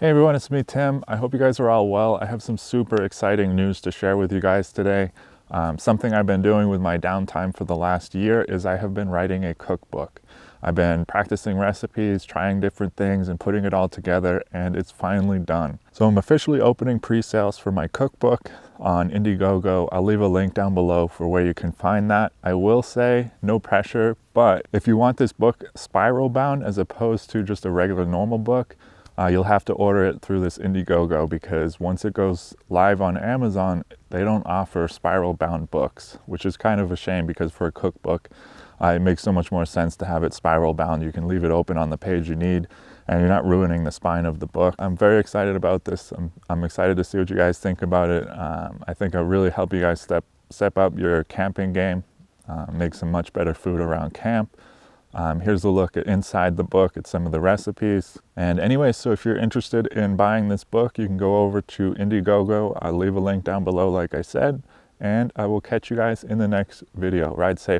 Hey everyone, it's me, Tim. I hope you guys are all well. I have some super exciting news to share with you guys today. Something I've been doing with my downtime for the last year is I have been writing a cookbook. I've been practicing recipes, trying different things, and putting it all together, and it's finally done. So I'm officially opening pre-sales for my cookbook on IndieGoGo. I'll leave a link down below for where you can find that. I will say, no pressure, but if you want this book spiral bound as opposed to just a regular normal book, you'll have to order it through this IndieGoGo, because once it goes live on Amazon, they don't offer spiral bound books, which is kind of a shame, because for a cookbook, it makes so much more sense to have it spiral bound. You can leave it open on the page you need, and you're not ruining the spine of the book. I'm very excited about this. I'm excited to see what you guys think about it. I think it'll really help you guys step up your camping game, make some much better food around camp. Here's a look at inside the book at some of the recipes. And anyway, so if you're interested in buying this book, you can go over to IndieGoGo. I'll leave a link down below, like I said, and I will catch you guys in the next video. Ride safe.